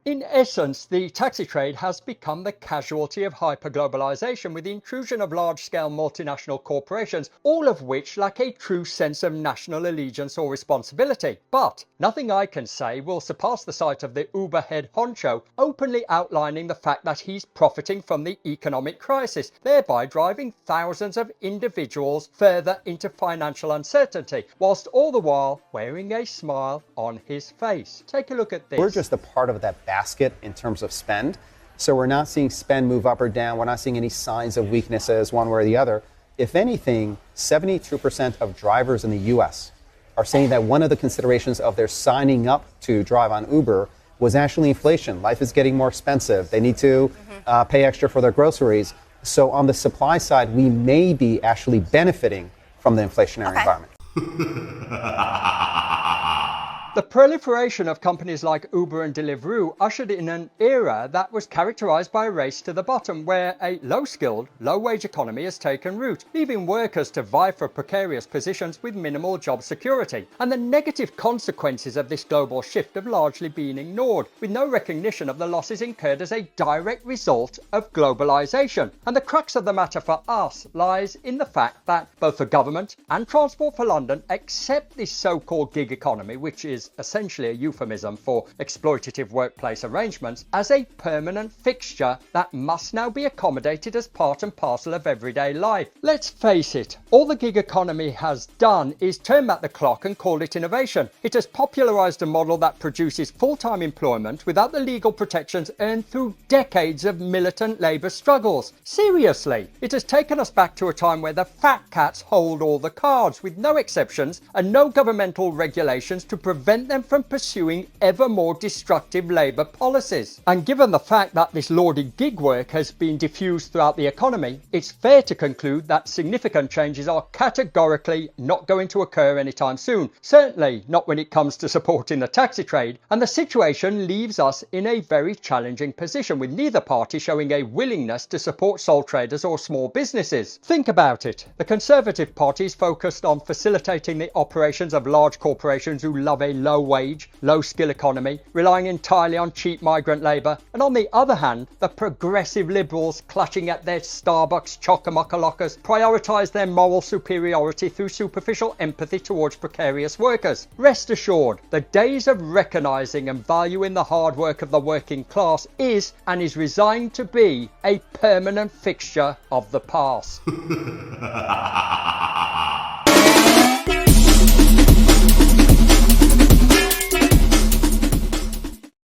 In essence, the taxi trade has become the casualty of hyperglobalization with the intrusion of large-scale multinational corporations, all of which lack a true sense of national allegiance or responsibility. But nothing I can say will surpass the sight of the Uber head honcho openly outlining the fact that he's profiting from the economic crisis, thereby driving thousands of individuals further into financial uncertainty, whilst all the while wearing a smile on his face. Take a look at this. We're just a part of that basket in terms of spend. So we're not seeing spend move up or down. We're not seeing any signs of weaknesses one way or the other. If anything, 72% of drivers in the US are saying that one of the considerations of their signing up to drive on Uber was actually inflation. Life is getting more expensive. They need to pay extra for their groceries. So on the supply side, we may be actually benefiting from the inflationary environment. The proliferation of companies like Uber and Deliveroo ushered in an era that was characterized by a race to the bottom, where a low-skilled, low-wage economy has taken root, leaving workers to vie for precarious positions with minimal job security. And the negative consequences of this global shift have largely been ignored, with no recognition of the losses incurred as a direct result of globalization. And the crux of the matter for us lies in the fact that both the government and Transport for London accept this so-called gig economy, which is essentially a euphemism for exploitative workplace arrangements, as a permanent fixture that must now be accommodated as part and parcel of everyday life. Let's face it, all the gig economy has done is turn back the clock and call it innovation. It has popularized a model that produces full-time employment without the legal protections earned through decades of militant labour struggles. Seriously, it has taken us back to a time where the fat cats hold all the cards, with no exceptions and no governmental regulations to prevent them from pursuing ever more destructive labour policies. And given the fact that this lauded gig work has been diffused throughout the economy, it's fair to conclude that significant changes are categorically not going to occur anytime soon, certainly not when it comes to supporting the taxi trade, and the situation leaves us in a very challenging position, with neither party showing a willingness to support sole traders or small businesses. Think about it. The Conservative Party is focused on facilitating the operations of large corporations who love a low-wage, low-skill economy, relying entirely on cheap migrant labour, and on the other hand, the progressive Liberals clutching at their Starbucks chock-a-mock-a-lockers prioritise their moral superiority through superficial empathy towards precarious workers. Rest assured, the days of recognising and valuing the hard work of the working class is, and is resigned to be, a permanent fixture of the past.